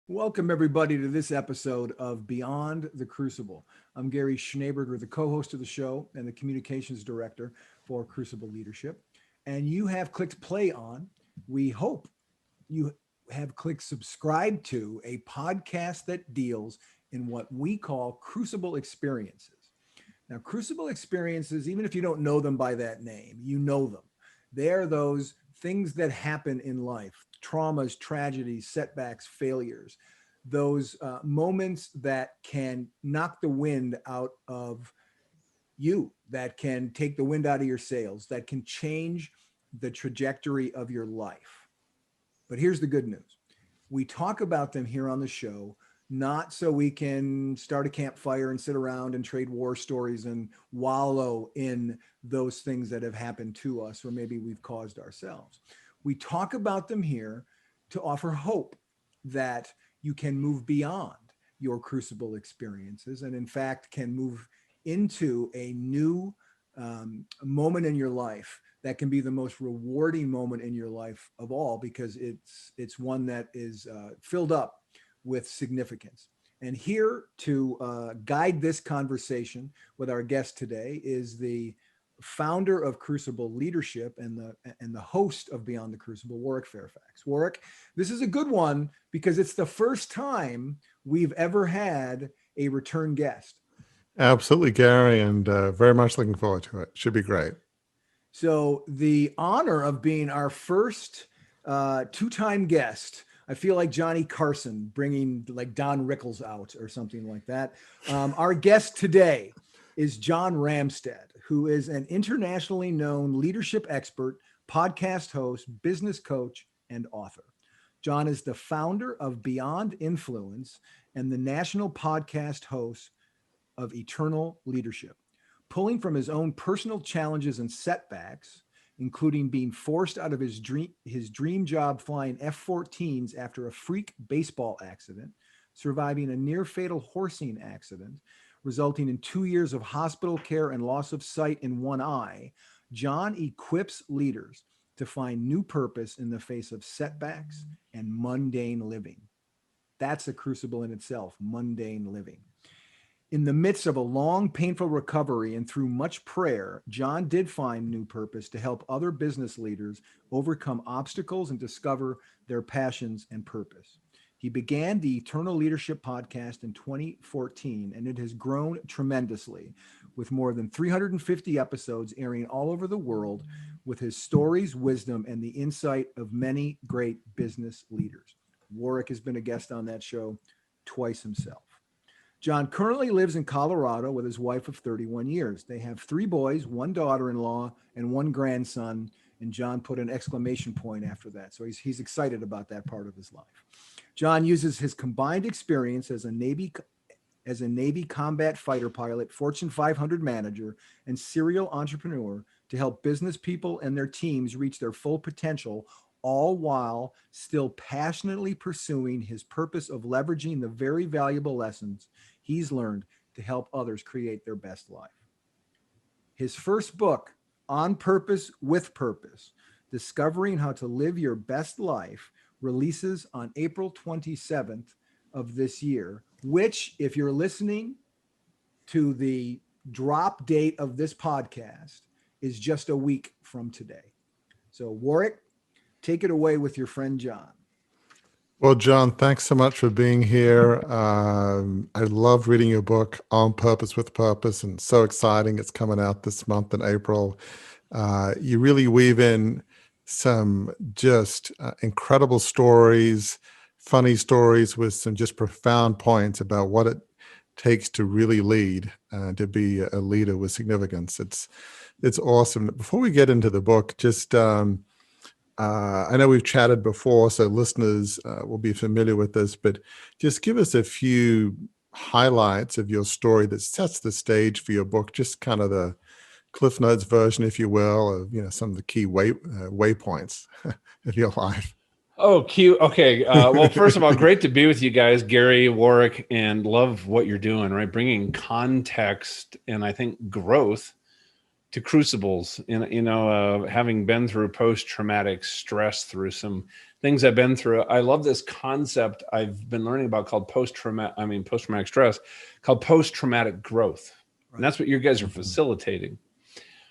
Welcome, everybody, to this episode of Beyond the Crucible. I'm Gary Schneeberger, the co-host of the show and the communications director for Crucible Leadership. And you have clicked play on, we hope you have clicked subscribe to a podcast that deals in what we call Crucible experiences. Now, Crucible experiences, even if you don't know them by that name, you know them. They are those things that happen in life, traumas, tragedies, setbacks, failures, those moments that can knock the wind out of you, that can take the wind out of your sails, that can change the trajectory of your life. But here's the good news. We talk about them here on the show, not so we can start a campfire and sit around and trade war stories and wallow in those things that have happened to us or maybe we've caused ourselves. We talk about them here to offer hope that you can move beyond your crucible experiences and, in fact, can move into a new moment in your life that can be the most rewarding moment in your life of all, because it's one that is filled up with significance. And here to guide this conversation with our guest today is the founder of Crucible Leadership and the host of Beyond the Crucible, Warwick Fairfax. Warwick, this is a good one because it's the first time we've ever had a return guest. Absolutely, Gary, and very much looking forward to it. Should be great. So the honor of being our first two-time guest, I feel like Johnny Carson bringing like Don Rickles out or something like that. Our guest today is John Ramstead, who is an internationally known leadership expert, podcast host, business coach, and author. John is the founder of Beyond Influence and the national podcast host of Eternal Leadership. Pulling from his own personal challenges and setbacks, including being forced out of his dream job flying F-14s after a freak baseball accident, surviving a near-fatal horsing accident, resulting in 2 years of hospital care and loss of sight in one eye, John equips leaders to find new purpose in the face of setbacks and mundane living. That's a crucible in itself, mundane living. In the midst of a long, painful recovery and through much prayer, John did find new purpose to help other business leaders overcome obstacles and discover their passions and purpose. He began the Eternal Leadership podcast in 2014, and it has grown tremendously with more than 350 episodes airing all over the world with his stories, wisdom, and the insight of many great business leaders. Warwick has been a guest on that show twice himself. John currently lives in Colorado with his wife of 31 years. They have 3 boys, 1 daughter-in-law, and 1 grandson. And John put an exclamation point after that. So he's excited about that part of his life. John uses his combined experience as a Navy combat fighter pilot, Fortune 500 manager, and serial entrepreneur to help business people and their teams reach their full potential, all while still passionately pursuing his purpose of leveraging the very valuable lessons he's learned to help others create their best life. His first book, On Purpose with Purpose, Discovering How to Live Your Best Life, releases on April 27th of this year, which, if you're listening to the drop date of this podcast, is just a week from today. So, Warwick, take it away with your friend John. Well, John, thanks so much for being here. I love reading your book, On Purpose with Purpose, and so exciting. It's coming out this month in April. You really weave in some just incredible stories, funny stories with some just profound points about what it takes to really lead, to be a leader with significance. It's awesome. Before we get into the book, just I know we've chatted before, so listeners will be familiar with this, but just give us a few highlights of your story that sets the stage for your book, just kind of the Cliff Notes version, if you will, of some of the key waypoints of your life. Oh, cute. Okay. Well, first of all, great to be with you guys, Gary, Warwick, and love what you're doing, right? Bringing context and I think growth to Crucibles, having been through post-traumatic stress, through some things I've been through. I love this concept I've been learning about called post-traumatic stress, called post-traumatic growth. And that's what you guys are facilitating.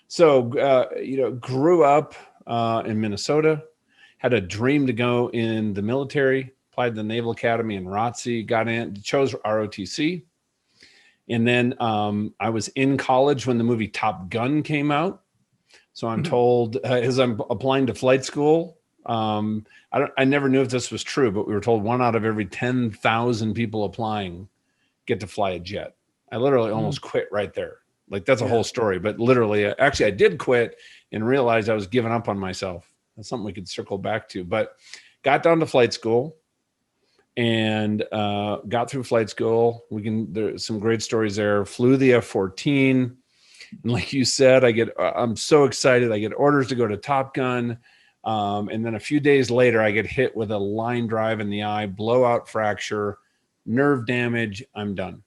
So, grew up in Minnesota, had a dream to go in the military, applied to the Naval Academy in ROTC, got in, chose ROTC. And then I was in college when the movie Top Gun came out. So I'm told, as I'm applying to flight school, I never knew if this was true, but we were told 1 out of every 10,000 people applying get to fly a jet. I literally almost quit right there. Like, that's a whole story, but literally, actually I did quit and realized I was giving up on myself. That's something we could circle back to, but got down to flight school and got through flight school. There's some great stories there. Flew the F-14. And like you said, I'm so excited. I get orders to go to Top Gun. And then a few days later, I get hit with a line drive in the eye, blowout fracture, nerve damage. I'm done.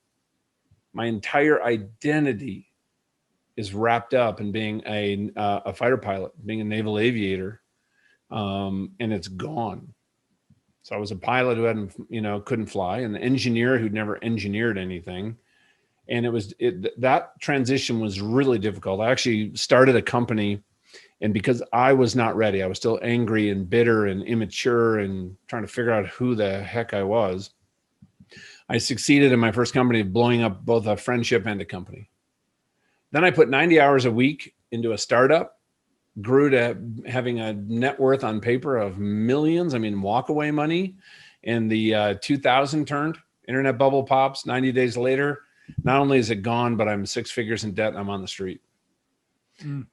My entire identity is wrapped up in being a fighter pilot, being a naval aviator, and it's gone. So I was a pilot who couldn't fly, and the engineer who'd never engineered anything. And that transition was really difficult. I actually started a company, and because I was not ready, I was still angry and bitter and immature and trying to figure out who the heck I was. I succeeded in my first company, blowing up both a friendship and a company. Then I put 90 hours a week into a startup, grew to having a net worth on paper of millions. I mean, walk away money. And the 2000 turned, internet bubble pops. 90 days later, not only is it gone, but I'm 6 figures in debt and I'm on the street.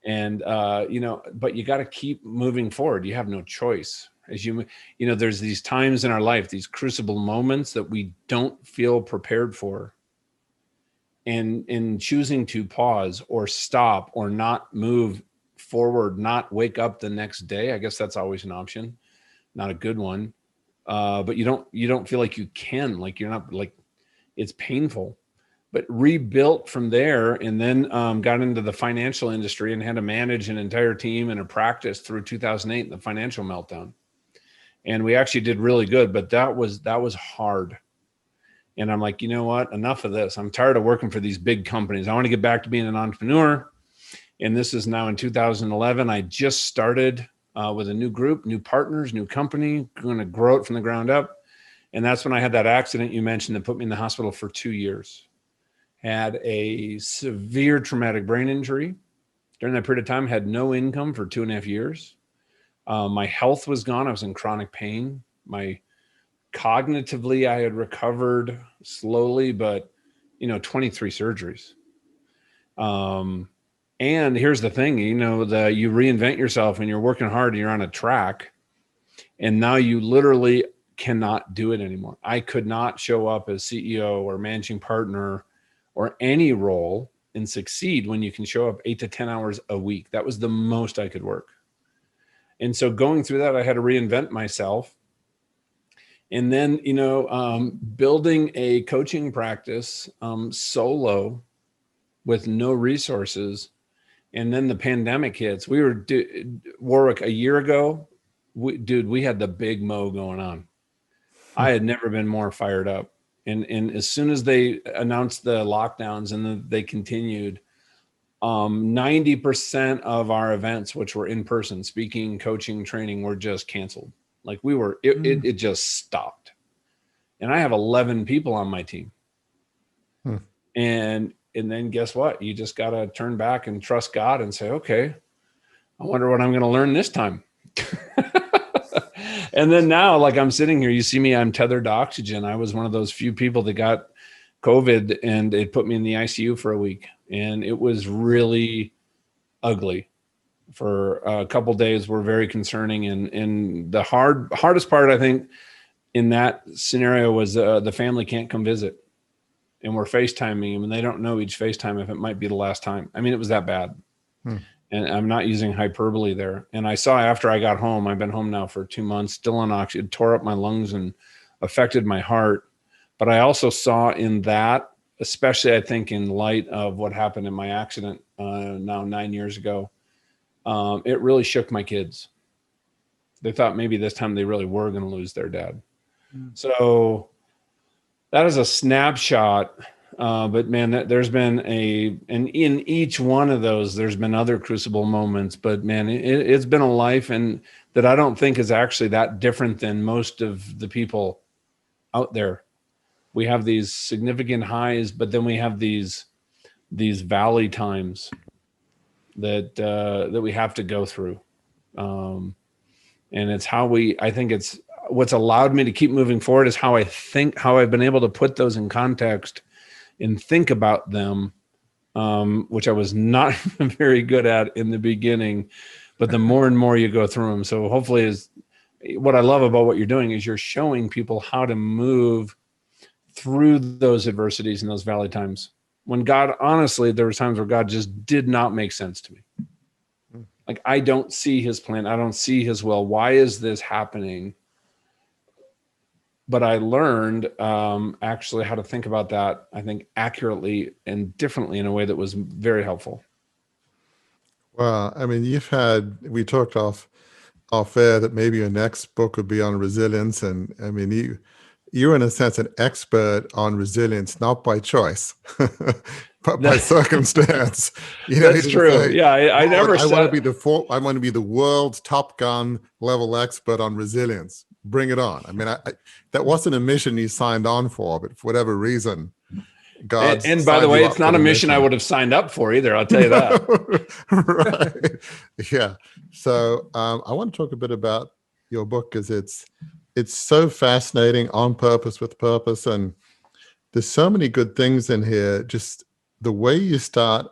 And, but you got to keep moving forward. You have no choice. There's these times in our life, these crucible moments that we don't feel prepared for. And in choosing to pause or stop or not move forward, not wake up the next day, I guess that's always an option, not a good one. But you don't feel like you can, like you're not, like it's painful, but rebuilt from there. And then got into the financial industry and had to manage an entire team and a practice through 2008, the financial meltdown. And we actually did really good, but that was hard. And I'm like, you know what? Enough of this. I'm tired of working for these big companies. I want to get back to being an entrepreneur. And this is now in 2011. I just started with a new group, new partners, new company, going to grow it from the ground up. And that's when I had that accident you mentioned that put me in the hospital for 2 years. Had a severe traumatic brain injury. During that period of time, had no income for 2.5 years. My health was gone. I was in chronic pain. Cognitively, I had recovered slowly, but 23 surgeries. And here's the thing, you reinvent yourself and you're working hard and you're on a track, and now you literally cannot do it anymore. I could not show up as CEO or managing partner or any role and succeed when you can show up 8 to 10 hours a week. That was the most I could work. And so going through that, I had to reinvent myself. And then, building a coaching practice solo with no resources. And then the pandemic hits. We were, Warwick, a year ago, we had the big mo going on. I had never been more fired up. And as soon as they announced the lockdowns and then they continued, 90% of our events, which were in person, speaking, coaching, training, were just canceled. Like it just stopped. And I have 11 people on my team. And then guess what? You just got to turn back and trust God and say, okay, I wonder what I'm going to learn this time. And then now, like I'm sitting here, you see me, I'm tethered to oxygen. I was one of those few people that got COVID and it put me in the ICU for a week. And it was really ugly. For a couple of days were very concerning. And the hardest part, I think, in that scenario was the family can't come visit. And we're FaceTiming them and they don't know each FaceTime if it might be the last time. I mean, it was that bad. And I'm not using hyperbole there. And I saw after I got home, I've been home now for 2 months, still on oxygen, it tore up my lungs and affected my heart. But I also saw in that especially I think in light of what happened in my accident now 9 years ago, it really shook my kids. They thought maybe this time they really were going to lose their dad. So that is a snapshot. But man, there's been and in each one of those, there's been other crucible moments, but man, it's been a life and that I don't think is actually that different than most of the people out there. We have these significant highs, but then we have these valley times that we have to go through. And it's I think it's what's allowed me to keep moving forward is how I've been able to put those in context and think about them, which I was not very good at in the beginning, but the more and more you go through them. So hopefully what I love about what you're doing is you're showing people how to move through those adversities and those valley times. When God, honestly, there were times where God just did not make sense to me. Like, I don't see his plan. I don't see his will. Why is this happening? But I learned actually how to think about that, I think, accurately and differently in a way that was very helpful. Well, I mean, we talked off air that maybe your next book would be on resilience. And I mean, you're in a sense an expert on resilience, not by choice, but by circumstance. That's true. Yeah, I never said I want to be the world's Top Gun level expert on resilience. Bring it on. I mean, that wasn't a mission you signed on for, but for whatever reason, God. And by the way, it's not a mission I would have signed up for either. I'll tell you that. Right. Yeah. So I want to talk a bit about your book because it's so fascinating, On Purpose with Purpose, and there's so many good things in here. Just the way you started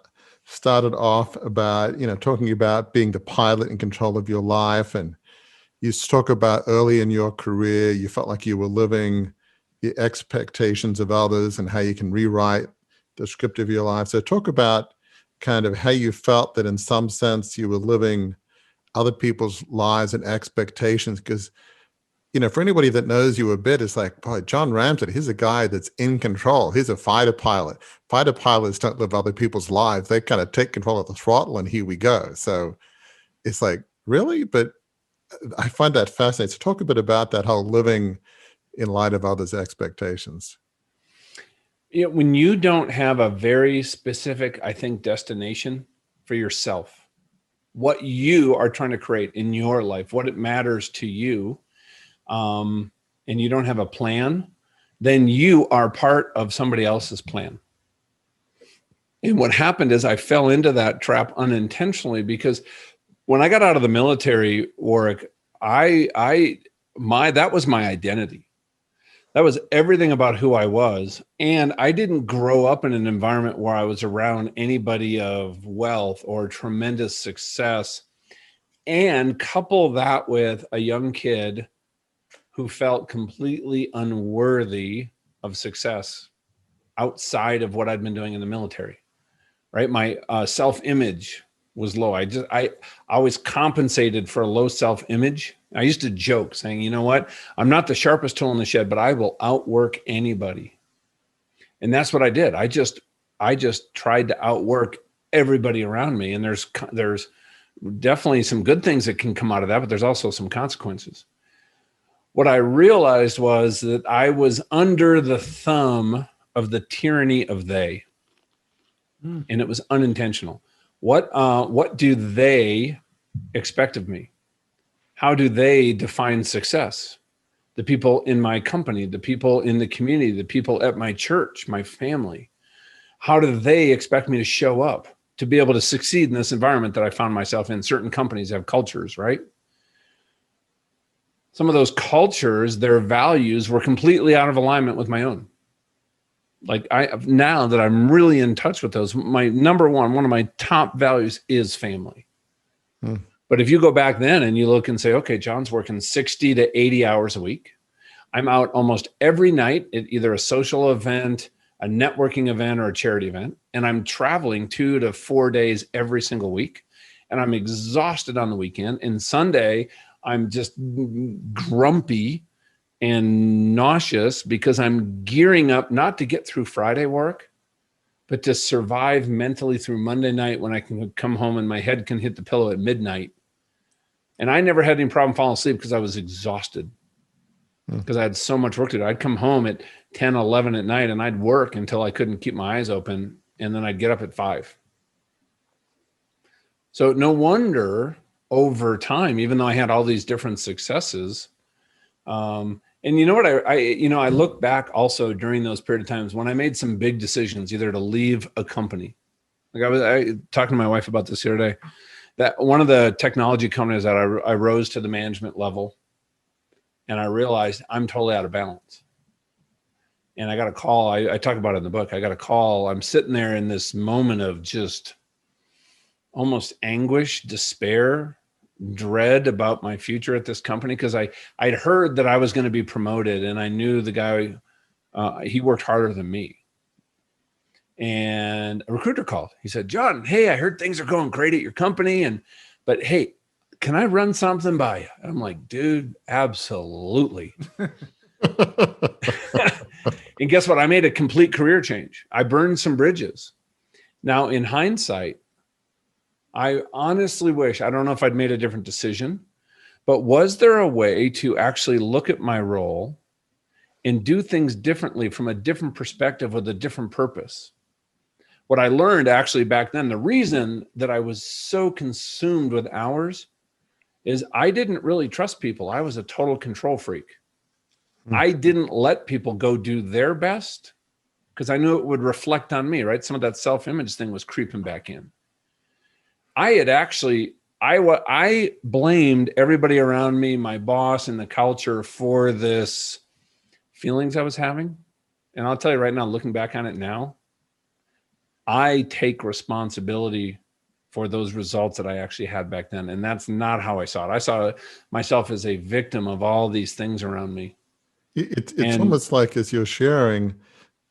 off about talking about being the pilot in control of your life, and you talk about early in your career you felt like you were living the expectations of others and how you can rewrite the script of your life. So talk about kind of how you felt that in some sense you were living other people's lives and expectations, because for anybody that knows you a bit, it's like, boy, John Ramstead, he's a guy that's in control. He's a fighter pilot. Fighter pilots don't live other people's lives. They kind of take control of the throttle and here we go. So it's like, really? But I find that fascinating. So talk a bit about that whole living in light of others' expectations. When you don't have a very specific, I think, destination for yourself, what you are trying to create in your life, what it matters to you, and you don't have a plan, then you are part of somebody else's plan. And what happened is I fell into that trap unintentionally, because when I got out of the military, Warwick, that was my identity. That was everything about who I was. And I didn't grow up in an environment where I was around anybody of wealth or tremendous success. And couple that with a young kid who felt completely unworthy of success outside of what I'd been doing in the military, right? My self-image was low. I always compensated for a low self-image. I used to joke saying, you know what? I'm not the sharpest tool in the shed, but I will outwork anybody. And that's what I did. I just tried to outwork everybody around me. And there's definitely some good things that can come out of that, but there's also some consequences. What I realized was that I was under the thumb of the tyranny of they, and it was unintentional. What do they expect of me? How do they define success? The people in my company, the people in the community, the people at my church, my family. How do they expect me to show up to be able to succeed in this environment that I found myself in? Certain companies have cultures, right? Some of those cultures, their values were completely out of alignment with my own. Like now that I'm really in touch with those, my number one of my top values is family. But if you go back then and you look and say, okay, John's working 60 to 80 hours a week. I'm out almost every night at either a social event, a networking event, or a charity event. And I'm traveling 2 to 4 days every single week. And I'm exhausted on the weekend. And Sunday, I'm just grumpy and nauseous because I'm gearing up not to get through Friday work, but to survive mentally through Monday night when I can come home and my head can hit the pillow at midnight. And I never had any problem falling asleep because I was exhausted, because I had so much work to do. I'd come home at 10, 11 at night and I'd work until I couldn't keep my eyes open. And then I'd get up at 5. So no wonder over time, even though I had all these different successes, and you know what, I look back also during those period of times when I made some big decisions, either to leave a company. Like I talking to my wife about this the other day, that one of the technology companies that I rose to the management level, and I realized I'm totally out of balance. And I got a call. I talk about it in the book. I got a call. I'm sitting there in this moment of just almost anguish, despair, dread about my future at this company, because I'd heard that I was going to be promoted, and I knew the guy, he worked harder than me. And a recruiter called. He said, "John, hey, I heard things are going great at your company, but hey, can I run something by you?" And I'm like, "Dude, absolutely." And guess what? I made a complete career change. I burned some bridges. Now, in hindsight, I honestly wish, I don't know if I'd made a different decision, but was there a way to actually look at my role and do things differently from a different perspective with a different purpose? What I learned actually back then, the reason that I was so consumed with hours is I didn't really trust people. I was a total control freak. I didn't let people go do their best because I knew it would reflect on me, right? Some of that self-image thing was creeping back in. I blamed everybody around me, my boss and the culture, for this feelings I was having. And I'll tell you right now, looking back on it now, I take responsibility for those results that I actually had back then. And that's not how I saw it. I saw myself as a victim of all these things around me. It's almost like, as you're sharing,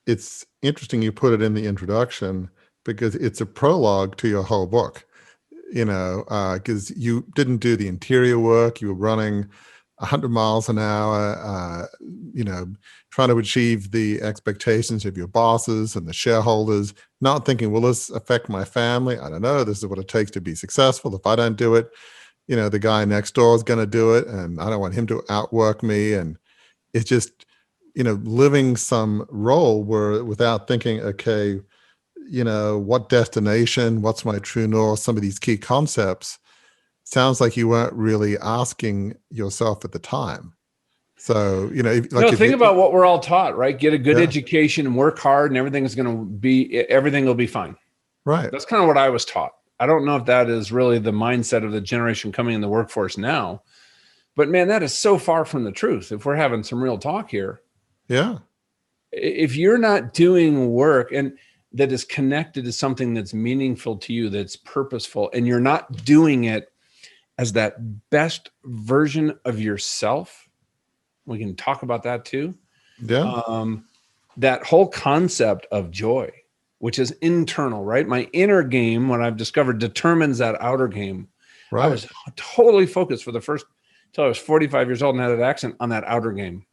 it's interesting you put it in the introduction, because it's a prologue to your whole book, because you didn't do the interior work. You were running 100 miles an hour, trying to achieve the expectations of your bosses and the shareholders, not thinking, will this affect my family? I don't know. This is what it takes to be successful. If I don't do it, the guy next door is going to do it, and I don't want him to outwork me. And it's just, living some role where, without thinking, okay, what destination, what's my true north, some of these key concepts, sounds like you weren't really asking yourself at the time. So, think about what we're all taught, right? Get a good education and work hard and everything will be fine. Right. That's kind of what I was taught. I don't know if that is really the mindset of the generation coming in the workforce now, but man, that is so far from the truth. If we're having some real talk here. Yeah. If you're not doing work and that is connected to something that's meaningful to you, that's purposeful, and you're not doing it as that best version of yourself, we can talk about that too. Yeah. That whole concept of joy, which is internal, right? My inner game, what I've discovered, determines that outer game. Right. I was totally focused for the first, till I was 45 years old and had an accent on that outer game.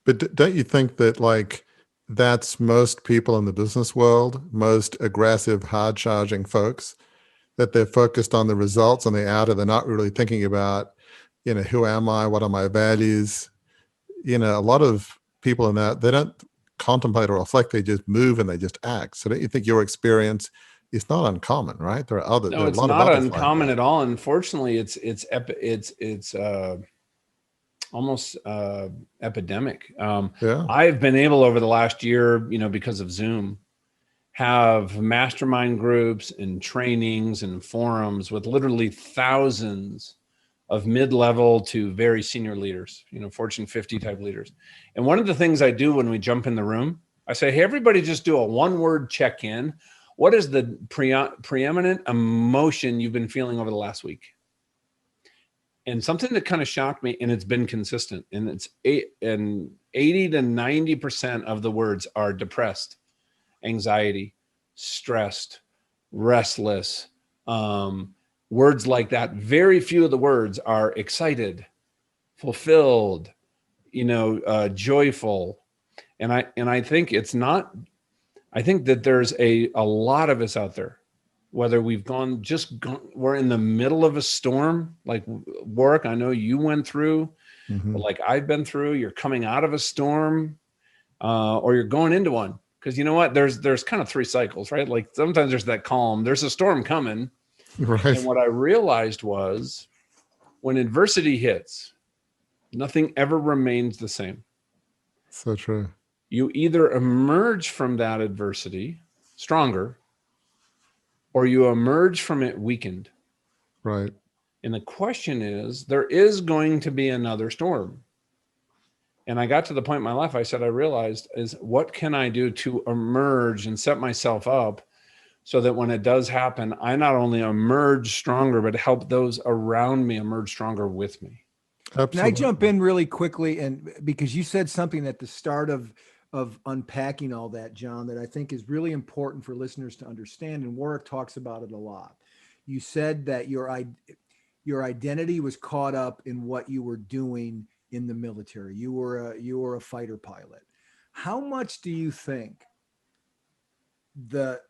But don't you think that, that's most people in the business world, most aggressive, hard charging folks, that they're focused on the results on the outer? They're not really thinking about, who am I? What are my values? A lot of people in that, they don't contemplate or reflect. They just move and they just act. So don't you think your experience is not uncommon, right? There are other, No, there are it's a lot not of others uncommon like at all. Unfortunately, it's almost epidemic. Yeah. I've been able over the last year, because of Zoom, have mastermind groups and trainings and forums with literally thousands of mid-level to very senior leaders, Fortune 50 type leaders. And one of the things I do when we jump in the room, I say, hey, everybody just do a one-word check-in. What is the preeminent emotion you've been feeling over the last week? And something that kind of shocked me, and it's been consistent, and it's 80 to 90% of the words are depressed, anxiety, stressed, restless, words like that. Very few of the words are excited, fulfilled, joyful. And I think it's not, I think that there's a lot of us out there, whether we're in the middle of a storm, like Warwick, I know you went through, Mhm. like I've been through, you're coming out of a storm, or you're going into one. Because you know what, there's kind of three cycles, right? Like sometimes there's that calm, there's a storm coming. Right. And what I realized was when adversity hits, nothing ever remains the same. So true. You either emerge from that adversity stronger, or you emerge from it weakened. Right. And the question is, there is going to be another storm. And I got to the point in my life, I realized is what can I do to emerge and set myself up so that when it does happen, I not only emerge stronger, but help those around me emerge stronger with me. Can I jump Absolutely. in really quickly? And because you said something at the start of unpacking all that, John, that I think is really important for listeners to understand. And Warwick talks about it a lot. You said that your identity was caught up in what you were doing in the military. You were a fighter pilot. How much do you think the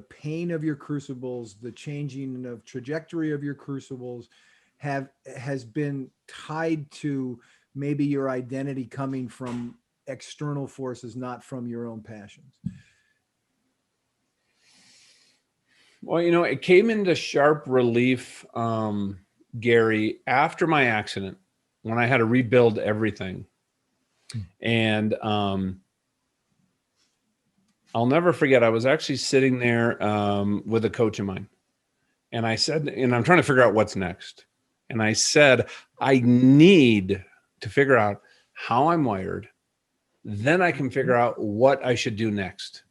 pain of your crucibles, the changing of trajectory of your crucibles has been tied to maybe your identity coming from external forces, not from your own passions? Well, it came into sharp relief, Gary, after my accident, when I had to rebuild everything. And I'll never forget, I was actually sitting there with a coach of mine. And I said, and I'm trying to figure out what's next. And I said, I need to figure out how I'm wired. Then I can figure out what I should do next.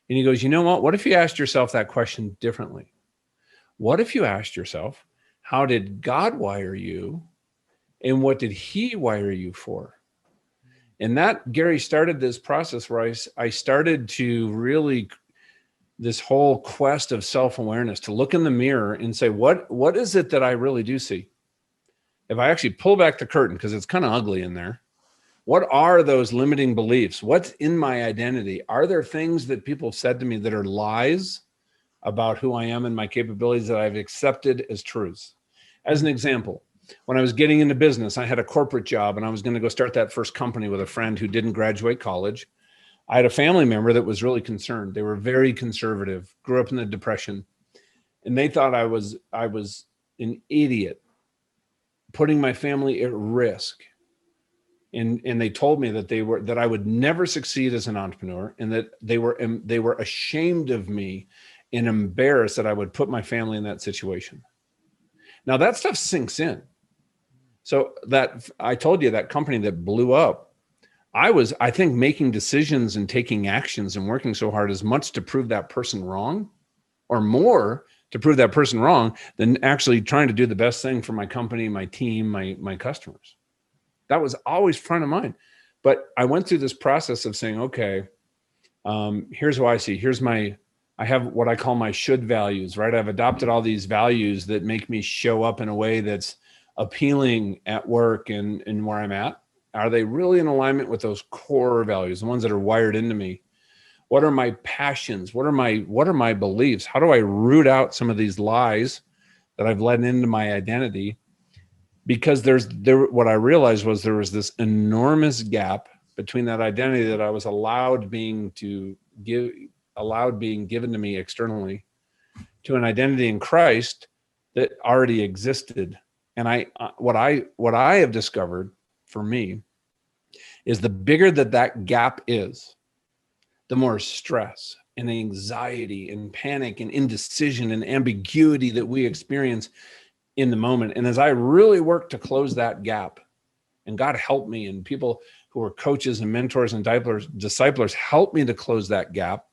And he goes, you know what? What if you asked yourself that question differently? What if you asked yourself, how did God wire you? And what did he wire you for? And that, Gary, started this process where I started to really, this whole quest of self-awareness, to look in the mirror and say, what is it that I really do see? If I actually pull back the curtain, because it's kind of ugly in there, what are those limiting beliefs? What's in my identity? Are there things that people have said to me that are lies about who I am and my capabilities that I've accepted as truths? As an example, when I was getting into business, I had a corporate job and I was going to go start that first company with a friend who didn't graduate college. I had a family member that was really concerned. They were very conservative, grew up in the Depression, and they thought I was an idiot, putting my family at risk. And they told me that I would never succeed as an entrepreneur, and that they were ashamed of me and embarrassed that I would put my family in that situation. Now that stuff sinks in. So that, I told you, that company that blew up, I think, making decisions and taking actions and working so hard as much to prove that person wrong, or more to prove that person wrong, than actually trying to do the best thing for my company, my team, my customers. That was always front of mind. But I went through this process of saying, okay, here's what I see. I have what I call my should values, right? I've adopted all these values that make me show up in a way that's appealing at work and where I'm at. Are they really in alignment with those core values, the ones that are wired into me? What are my passions? What are my beliefs? How do I root out some of these lies that I've let into my identity? Because what I realized was there was this enormous gap between that identity that I was allowed being given to me externally, to an identity in Christ that already existed. And what I have discovered for me is the bigger that gap is, the more stress and anxiety and panic and indecision and ambiguity that we experience in the moment. And as I really work to close that gap, and God help me, and people who are coaches and mentors and disciplers help me to close that gap,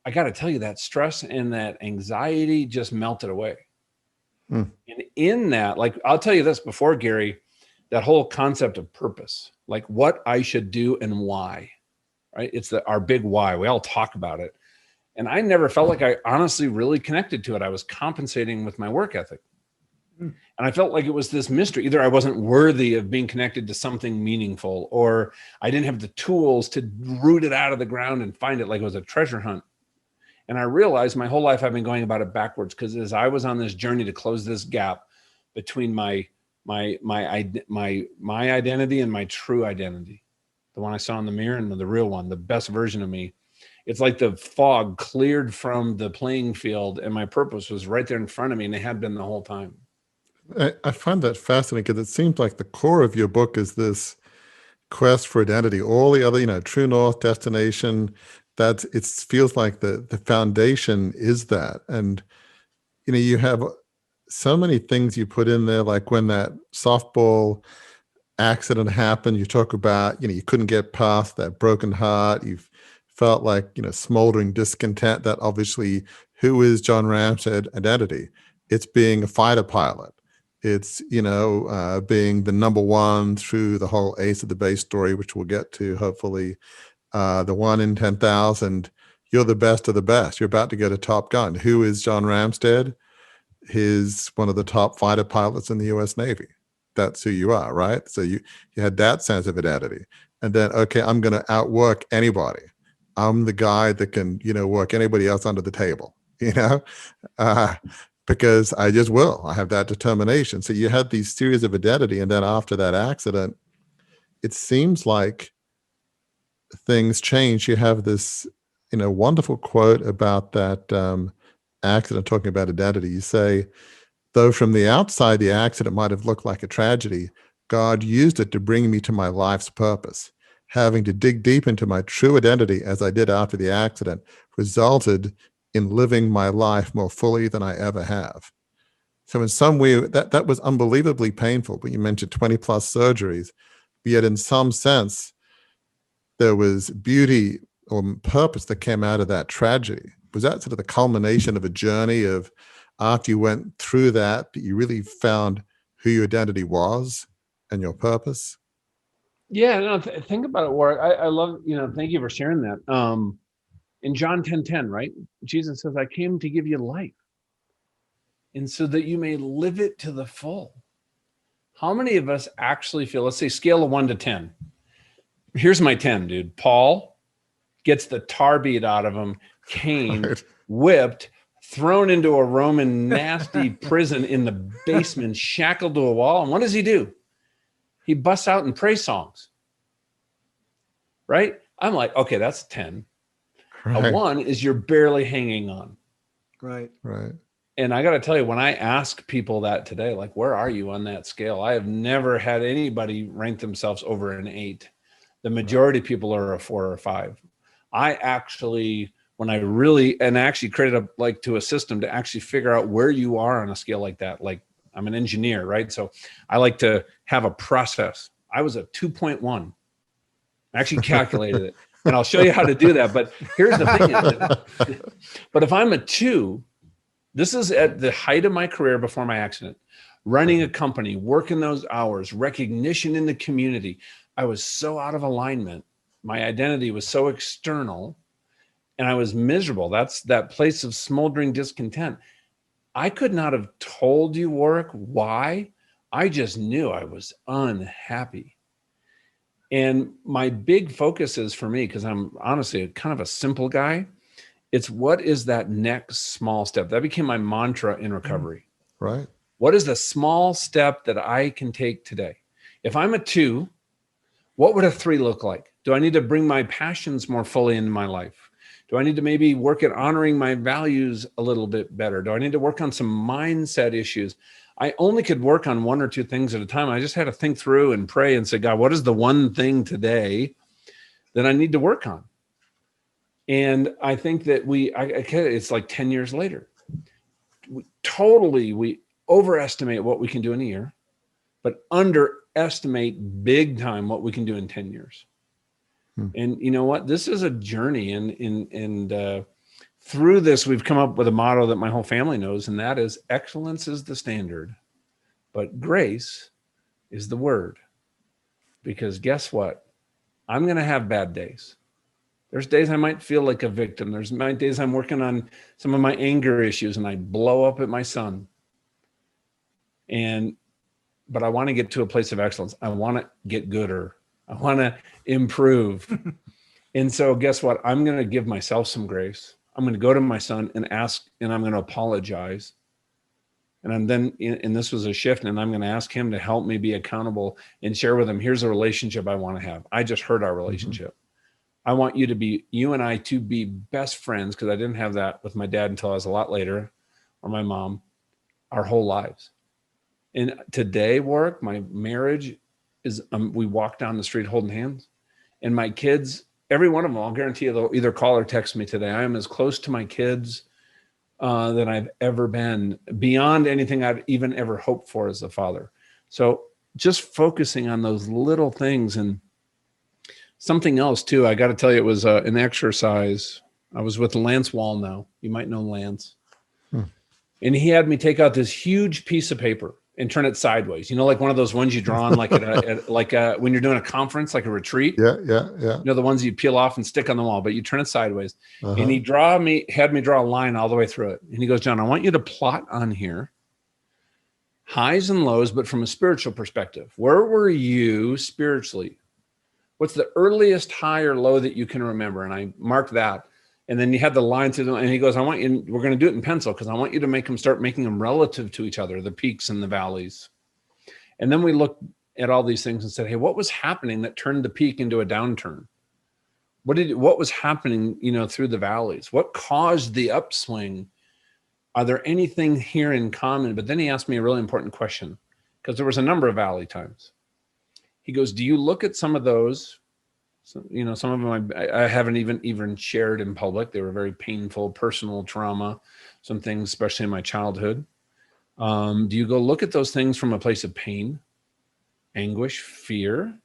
I got to tell you, that stress and that anxiety just melted away. And in that, like, I'll tell you this before, Gary, that whole concept of purpose, like what I should do and why, right? It's our big why. We all talk about it. And I never felt like I honestly really connected to it. I was compensating with my work ethic. And I felt like it was this mystery. Either I wasn't worthy of being connected to something meaningful, or I didn't have the tools to root it out of the ground and find it, like it was a treasure hunt. And I realized my whole life I've been going about it backwards, because as I was on this journey to close this gap between my identity and my true identity, the one I saw in the mirror and the real one, the best version of me, it's like the fog cleared from the playing field and my purpose was right there in front of me, and it had been the whole time. I find that fascinating because it seems like the core of your book is this quest for identity. All the other, true north, destination, it feels like the foundation is that. And, you have so many things you put in there, like when that softball accident happened, you talk about, you couldn't get past that broken heart. You've felt like, smoldering discontent. That obviously, who is John Ramstead identity? It's being a fighter pilot. It's, being the number one through the whole Ace of the Base story, which we'll get to, hopefully, the 1 in 10,000. You're the best of the best. You're about to go to Top Gun. Who is John Ramstead? He's one of the top fighter pilots in the U.S. Navy. That's who you are, right? So you had that sense of identity. And then, okay, I'm going to outwork anybody. I'm the guy that can, work anybody else under the table, because I just will. I have that determination. So you had these series of identity. And then after that accident, it seems like things change. You have this, wonderful quote about that accident, talking about identity. You say, though from the outside, the accident might have looked like a tragedy, God used it to bring me to my life's purpose. Having to dig deep into my true identity, as I did after the accident, resulted in living my life more fully than I ever have. So in some way, that was unbelievably painful. But you mentioned 20 plus surgeries, but yet in some sense, there was beauty or purpose that came out of that tragedy. Was that sort of the culmination of a journey of, after you went through that, you really found who your identity was and your purpose? Yeah, no, think about it, Warwick. I love, thank you for sharing that. In John 10:10, right? Jesus says, I came to give you life, and so that you may live it to the full. How many of us actually feel, let's say scale of 1 to 10. Here's my 10, dude. Paul gets the tar beat out of him, caned, Right. whipped, thrown into a Roman nasty prison in the basement, shackled to a wall. And what does he do? He busts out and praise songs, right? I'm like, okay, that's 10. Right. A 1 is you're barely hanging on. Right. Right. And I got to tell you, when I ask people that today, like, where are you on that scale? I have never had anybody rank themselves over an 8. The majority of people are a 4 or a 5. I actually, when I really, and I actually created a system to actually figure out where you are on a scale like that. Like, I'm an engineer, right? So I like to have a process. I was a 2.1. I actually calculated it, and I'll show you how to do that. But here's the thing. But if I'm a 2, this is at the height of my career before my accident, running a company, working those hours, recognition in the community. I was so out of alignment. My identity was so external, and I was miserable. That's that place of smoldering discontent. I could not have told you, Warwick, why. I just knew I was unhappy. And my big focus is, for me, because I'm honestly kind of a simple guy, it's what is that next small step? That became my mantra in recovery. Right. What is the small step that I can take today? If I'm a 2, what would a 3 look like? Do I need to bring my passions more fully into my life? Do I need to maybe work at honoring my values a little bit better? Do I need to work on some mindset issues? I only could work on 1 or 2 things at a time. I just had to think through and pray and say, God, what is the one thing today that I need to work on? And I think that it's like 10 years later. We overestimate what we can do in a year, but underestimate big time what we can do in 10 years. And you know what? This is a journey. And through this, we've come up with a motto that my whole family knows, and that is excellence is the standard, but grace is the word. Because guess what? I'm going to have bad days. There's days I might feel like a victim. There's days I'm working on some of my anger issues and I blow up at my son. But I want to get to a place of excellence. I want to get gooder. I want to improve. And so guess what? I'm going to give myself some grace. I'm going to go to my son and ask, and I'm going to apologize. And this was a shift, and I'm going to ask him to help me be accountable and share with him, here's a relationship I want to have. I just hurt our relationship. I want you and I to be best friends, because I didn't have that with my dad until I was a lot later, or my mom, our whole lives. And today, Warwick, my marriage is, we walk down the street holding hands, and my kids, every one of them, I'll guarantee you, they'll either call or text me today. I am as close to my kids than I've ever been, beyond anything I've even ever hoped for as a father. So just focusing on those little things. And something else too, I got to tell you, it was an exercise. I was with Lance Wallnow. You might know Lance. And he had me take out this huge piece of paper and turn it sideways. You know, like one of those ones you draw on, like when you're doing a conference, like a retreat. Yeah. You know, the ones you peel off and stick on the wall, but you turn it sideways. And he had me draw a line all the way through it. And he goes, John, I want you to plot on here highs and lows, but from a spiritual perspective. Where were you spiritually? What's the earliest high or low that you can remember? And I marked that. And then you had the line through them, and he goes, we're going to do it in pencil, because I want you to start making them relative to each other, the peaks and the valleys. And then we looked at all these things and said, hey, what was happening that turned the peak into a downturn? What was happening, through the valleys? What caused the upswing? Are there anything here in common? But then he asked me a really important question, because there was a number of valley times. He goes, do you look at some of those? So, some of them I haven't even shared in public. They were very painful, personal trauma, some things, especially in my childhood. Do you go look at those things from a place of pain, anguish, fear?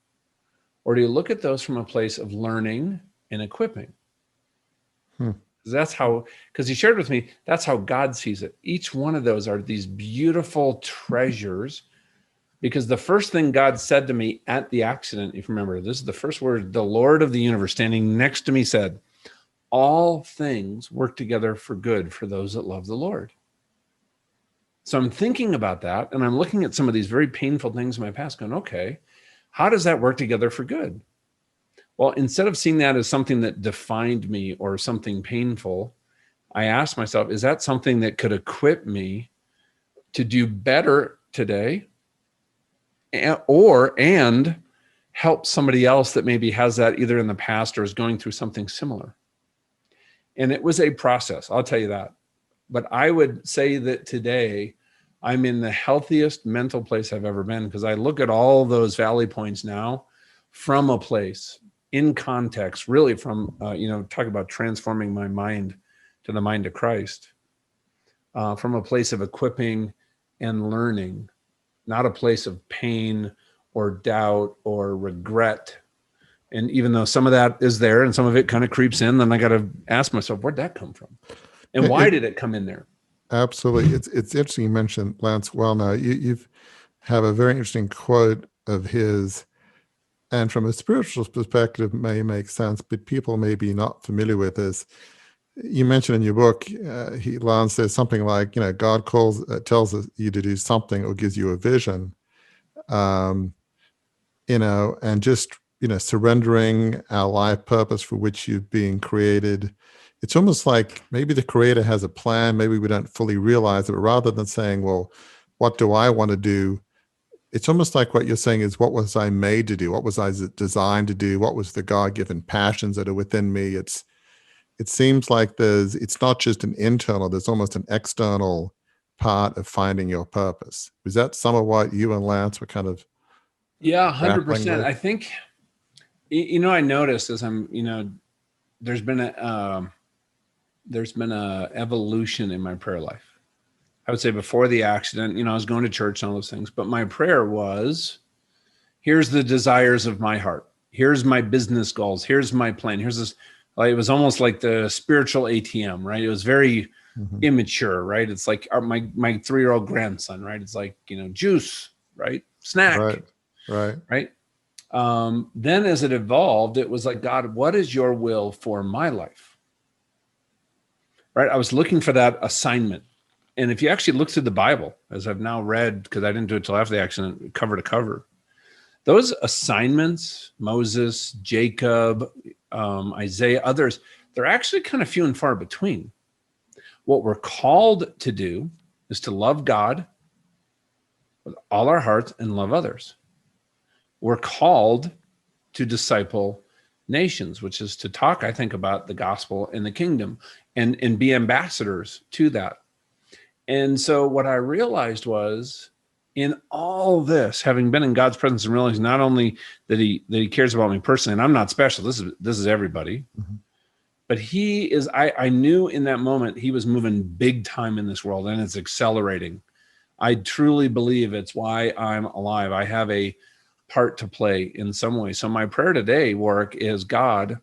Or do you look at those from a place of learning and equipping? Because he shared with me, that's how God sees it. Each one of those are these beautiful treasures. Because the first thing God said to me at the accident, if you remember, this is the first word, the Lord of the universe standing next to me said, all things work together for good for those that love the Lord. So I'm thinking about that, and I'm looking at some of these very painful things in my past going, okay, how does that work together for good? Well, instead of seeing that as something that defined me or something painful, I asked myself, is that something that could equip me to do better today? And help somebody else that maybe has that either in the past or is going through something similar. And it was a process, I'll tell you that. But I would say that today I'm in the healthiest mental place I've ever been, because I look at all those valley points now from a place in context, really from, talk about transforming my mind to the mind of Christ, from a place of equipping and learning. Not a place of pain or doubt or regret. And even though some of that is there and some of it kind of creeps in, then I got to ask myself, where'd that come from? And why did it come in there? Absolutely. It's interesting you mentioned Lance Wallnow. You have a very interesting quote of his, and from a spiritual perspective may make sense, but people may be not familiar with this. You mentioned in your book, Lance says something like, God tells you to do something or gives you a vision, and just, surrendering our life purpose for which you've been created. It's almost like maybe the Creator has a plan. Maybe we don't fully realize it, but rather than saying, well, what do I want to do? It's almost like what you're saying is, what was I made to do? What was I designed to do? What was the God-given passions that are within me? It seems like it's not just an internal, there's almost an external part of finding your purpose. Was that some of what you and Lance were kind of? Yeah, 100%. I think, I noticed as I'm, there's been a evolution in my prayer life. I would say before the accident, I was going to church and all those things, but my prayer was, here's the desires of my heart. Here's my business goals. Here's my plan. Here's this. It was almost like the spiritual ATM, right? It was very immature, right? It's like my 3-year-old grandson, right? It's like, juice, right? Snack, right? Then as it evolved, it was like, God, what is your will for my life? Right? I was looking for that assignment. And if you actually look through the Bible, as I've now read, because I didn't do it till after the accident, cover to cover, those assignments, Moses, Jacob, Isaiah, others, they're actually kind of few and far between. What we're called to do is to love God with all our hearts and love others. We're called to disciple nations, which is to talk, I think, about the gospel and the kingdom and be ambassadors to that. And so what I realized was, in all this, having been in God's presence and realizing not only that he cares about me personally, and I'm not special, this is everybody, but he is, I knew in that moment he was moving big time in this world, and it's accelerating. I truly believe it's why I'm alive. I have a part to play in some way. So my prayer today, Warwick, is, God,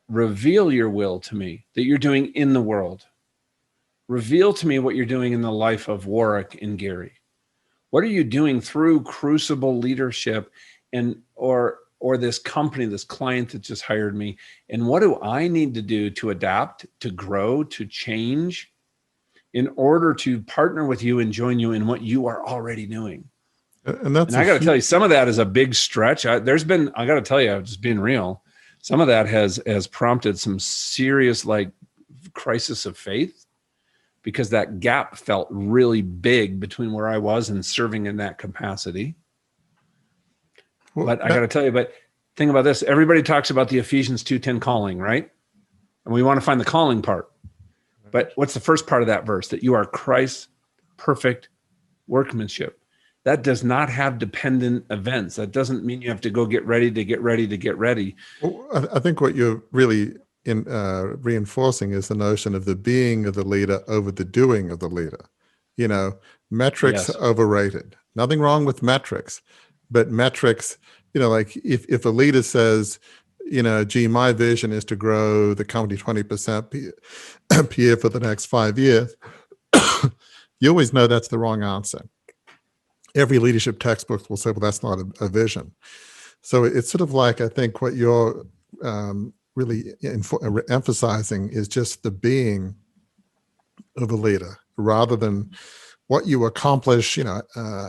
reveal your will to me that you're doing in the world. Reveal to me what you're doing in the life of Warwick and Gary. What are you doing through Crucible leadership and or this company, this client that just hired me? And what do I need to do to adapt, to grow, to change in order to partner with you and join you in what you are already doing? And that's I got to tell you, some of that is a big stretch. I got to tell you, just being real, some of that has prompted some serious like crisis of faith, because that gap felt really big between where I was and serving in that capacity. But I got to tell you, but think about this. Everybody talks about the Ephesians 2:10 calling, right? And we want to find the calling part. But what's the first part of that verse? That you are Christ's perfect workmanship. That does not have dependent events. That doesn't mean you have to go get ready to get ready to get ready. Well, I think what you're really reinforcing is the notion of the being of the leader over the doing of the leader. You know, metrics Yes. are overrated. Nothing wrong with metrics, but metrics, you know, like if a leader says, you know, gee, my vision is to grow the company 20% per year for the next 5 years, you always know that's the wrong answer. Every leadership textbook will say, well, that's not a vision. So it's sort of like, I think what you're really emphasizing is just the being of a leader rather than what you accomplish, you know,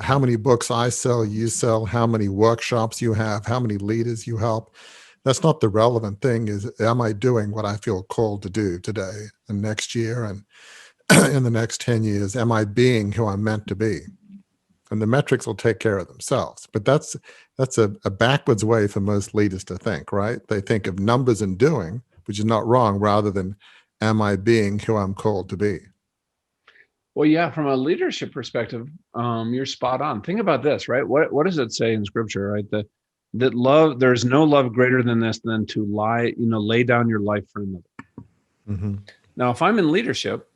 how many books I sell, you sell, how many workshops you have, how many leaders you help. That's not the relevant thing. Is, am I doing what I feel called to do today and next year and in the next 10 years? Am I being who I'm meant to be? And the metrics will take care of themselves. But that's a backwards way for most leaders to think, right? They think of numbers and doing, which is not wrong, rather than am I being who I'm called to be? Well, yeah, from a leadership perspective, you're spot on. Think about this, right? What does it say in Scripture, right? That love, there's no love greater than this, than to lay down your life for another. Mm-hmm. Now, if I'm in leadership,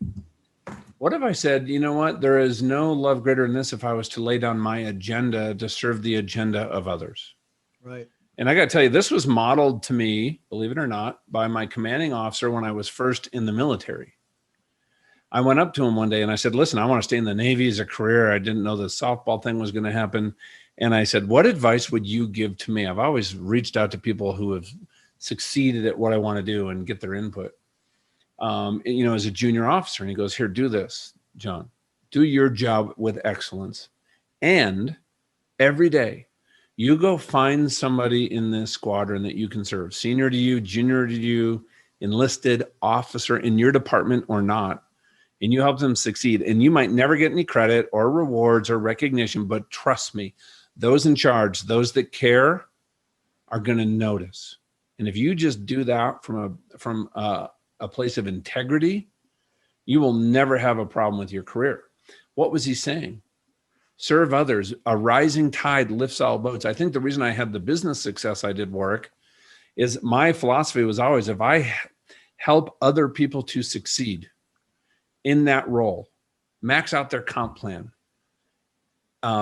what if I said, you know what? There is no love greater than this if I was to lay down my agenda to serve the agenda of others. Right. And I got to tell you, this was modeled to me, believe it or not, by my commanding officer when I was first in the military. I went up to him one day and I said, listen, I want to stay in the Navy as a career. I didn't know the softball thing was going to happen. And I said, what advice would you give to me? I've always reached out to people who have succeeded at what I want to do and get their input. You know, as a junior officer, and he goes, here, do this, John, do your job with excellence. And every day you go find somebody in this squadron that you can serve, senior to you, junior to you, enlisted officer in your department or not, and you help them succeed. And you might never get any credit or rewards or recognition, but trust me, those in charge, those that care, are going to notice. And if you just do that from a place of integrity, you will never have a problem with your career. What was he saying? Serve others. A rising tide lifts all boats. I think the reason I had the business success I did, Warwick, is my philosophy was always, if I help other people to succeed in that role, max out their comp plan,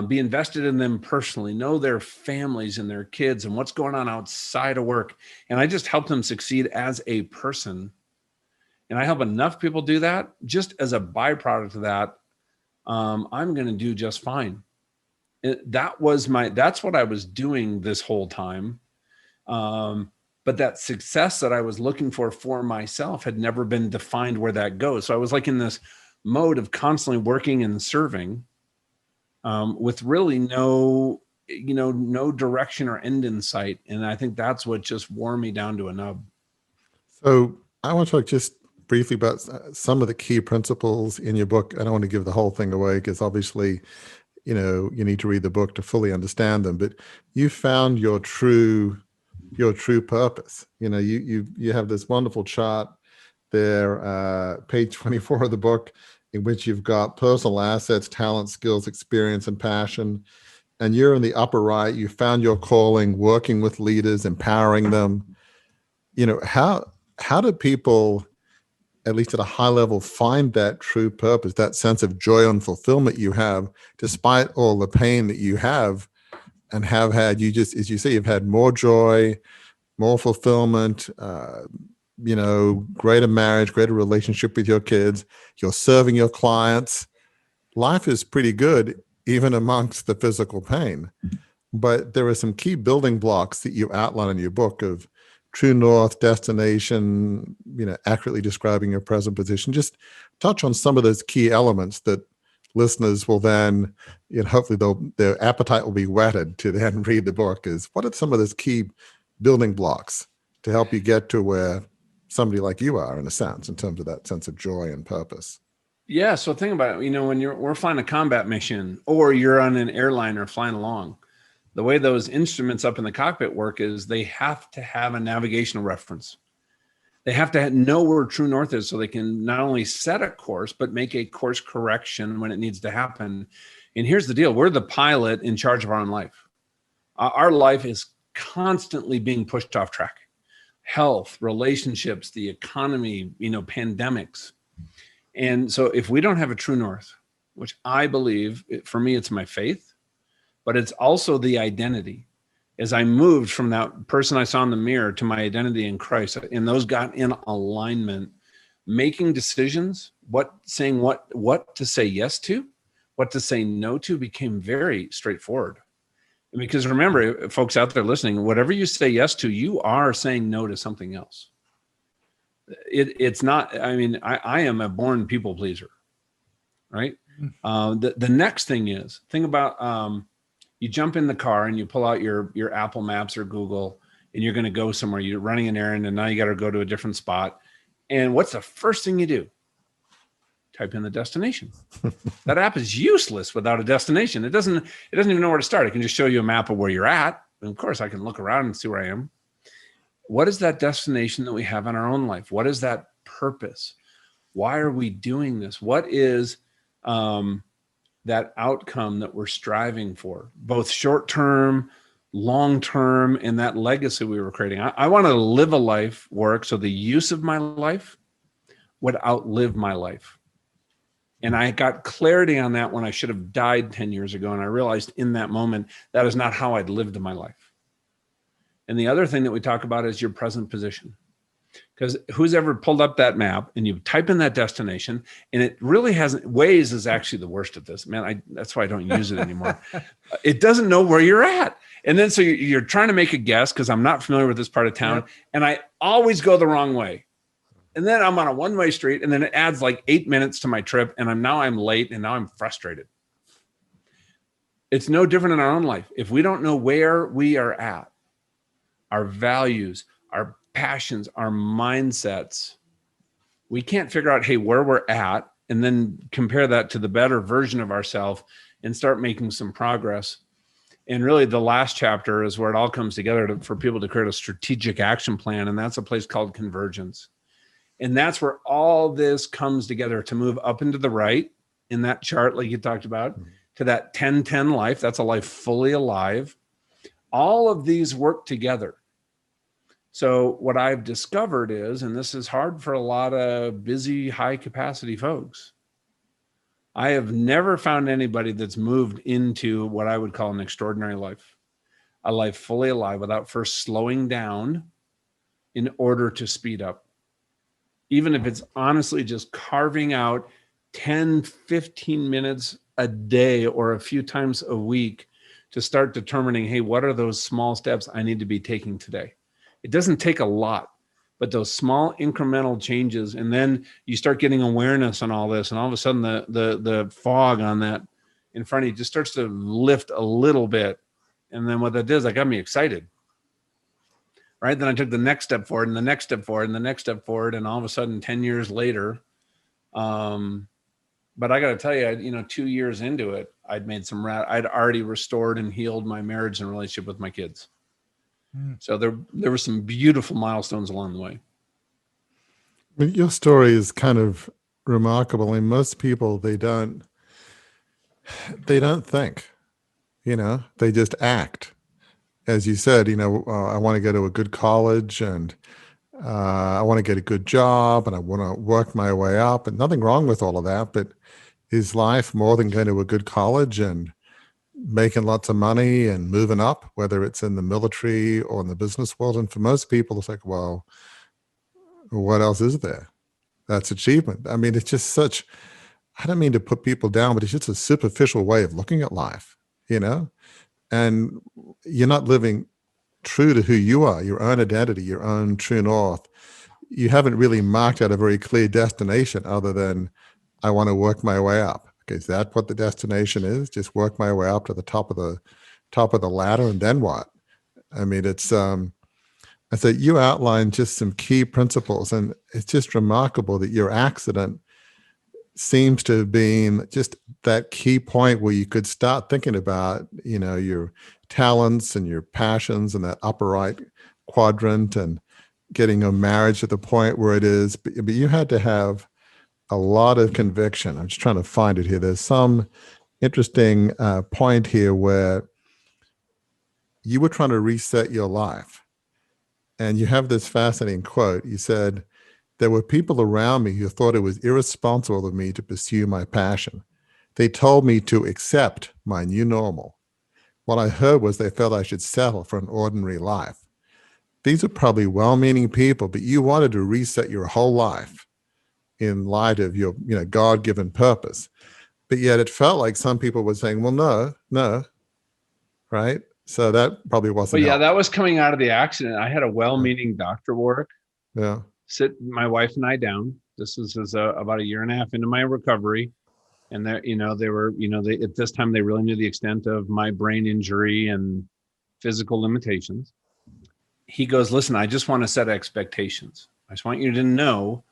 be invested in them personally, know their families and their kids and what's going on outside of work, and I just help them succeed as a person, and I help enough people do that, just as a byproduct of that, I'm going to do just fine. That's what I was doing this whole time. But that success that I was looking for myself had never been defined where that goes. So I was like in this mode of constantly working and serving, with really no direction or end in sight. And I think that's what just wore me down to a nub. So I want to talk just briefly about some of the key principles in your book. I don't want to give the whole thing away because obviously, you need to read the book to fully understand them, but you found your true purpose. You have this wonderful chart there, page 24 of the book, in which you've got personal assets, talent, skills, experience, and passion. And you're in the upper right. You found your calling, working with leaders, empowering them. How do people, at least at a high level, find that true purpose, that sense of joy and fulfillment you have, despite all the pain that you have and have had? You just, as you say, you've had more joy, more fulfillment, greater marriage, greater relationship with your kids. You're serving your clients. Life is pretty good, even amongst the physical pain. But there are some key building blocks that you outline in your book of true north, destination, accurately describing your present position. Just touch on some of those key elements that listeners will then, hopefully their appetite will be whetted to then read the book. Is what are some of those key building blocks to help you get to where somebody like you are, in a sense, in terms of that sense of joy and purpose? Yeah. So think about it, when we're flying a combat mission, or you're on an airliner flying along, the way those instruments up in the cockpit work is they have to have a navigational reference. They have to know where true north is so they can not only set a course, but make a course correction when it needs to happen. And here's the deal. We're the pilot in charge of our own life. Our life is constantly being pushed off track. Health, relationships, the economy, pandemics. And so if we don't have a true north, which I believe, for me, it's my faith, but it's also the identity. As I moved from that person I saw in the mirror to my identity in Christ, and those got in alignment, making decisions, what to say yes to, what to say no to, became very straightforward. Because remember, folks out there listening, whatever you say yes to, you are saying no to something else. It's not, I am a born people pleaser, right? The next thing is, think about, you jump in the car and you pull out your Apple Maps or Google, and you're going to go somewhere. You're running an errand, and now you got to go to a different spot. And what's the first thing you do? Type in the destination. That app is useless without a destination. It doesn't even know where to start. It can just show you a map of where you're at. And of course, I can look around and see where I am. What is that destination that we have in our own life? What is that purpose? Why are we doing this? What is that outcome that we're striving for, both short-term, long-term, and that legacy we were creating? I want to live a life work so the use of my life would outlive my life. And I got clarity on that when I should have died 10 years ago. And I realized in that moment, that is not how I'd lived my life. And the other thing that we talk about is your present position. Because who's ever pulled up that map and you type in that destination, and it really hasn't, Waze is actually the worst at this, man. That's why I don't use it anymore. It doesn't know where you're at. And then, so you're trying to make a guess, because I'm not familiar with this part of town. Yep. And I always go the wrong way. And then I'm on a one-way street, and then it adds like 8 minutes to my trip. And I'm late, and now I'm frustrated. It's no different in our own life. If we don't know where we are at, our values, our passions, our mindsets, we can't figure out, hey, where we're at, and then compare that to the better version of ourselves and start making some progress. And really the last chapter is where it all comes together for people to create a strategic action plan. And that's a place called convergence. And that's where all this comes together to move up and to the right in that chart, like you talked about, to that 10-10 life. That's a life fully alive. All of these work together. So what I've discovered is, and this is hard for a lot of busy, high capacity folks, I have never found anybody that's moved into what I would call an extraordinary life, a life fully alive, without first slowing down in order to speed up. Even if it's honestly just carving out 10, 15 minutes a day or a few times a week to start determining, hey, what are those small steps I need to be taking today? It doesn't take a lot. but those small incremental changes, and then you start getting awareness on all this, and all of a sudden the fog on that in front of you just starts to lift a little bit. And then what that did is that got me excited. Right. Then I took the next step forward and the next step forward and the next step forward. And all of a sudden, 10 years later, but I got to tell you, 2 years into it, I'd already restored and healed my marriage and relationship with my kids. So there were some beautiful milestones along the way. I mean, your story is kind of remarkable. And most people, they don't think, they just act. As you said, I want to go to a good college, and I want to get a good job, and I want to work my way up, and nothing wrong with all of that. But is life more than going to a good college and making lots of money and moving up, whether it's in the military or in the business world? And for most people, it's like, well, what else is there? That's achievement. I mean, it's just I don't mean to put people down, but it's just a superficial way of looking at life, and you're not living true to who you are, your own identity, your own true north. You haven't really marked out a very clear destination other than, I want to work my way up. Okay, is that what the destination is? Just work my way up to the top of the ladder, and then what? I mean, it's I said you outlined just some key principles, and it's just remarkable that your accident seems to have been just that key point where you could start thinking about, your talents and your passions and that upper right quadrant, and getting a marriage at the point where it is. But you had to have a lot of conviction. I'm just trying to find it here. There's some interesting point here where you were trying to reset your life. And you have this fascinating quote. You said, "There were people around me who thought it was irresponsible of me to pursue my passion. They told me to accept my new normal. What I heard was they felt I should settle for an ordinary life." These are probably well-meaning people, but you wanted to reset your whole life in light of your, God-given purpose. But yet it felt like some people were saying, well, no, right? So that probably wasn't But yeah, helpful. that was coming out of the accident. I had a well-meaning doctor, Warwick, Yeah. sit my wife and I down. This was about a year and a half into my recovery. And they were, at this time, they really knew the extent of my brain injury and physical limitations. He goes, "Listen, I just want to set expectations. I just want you to know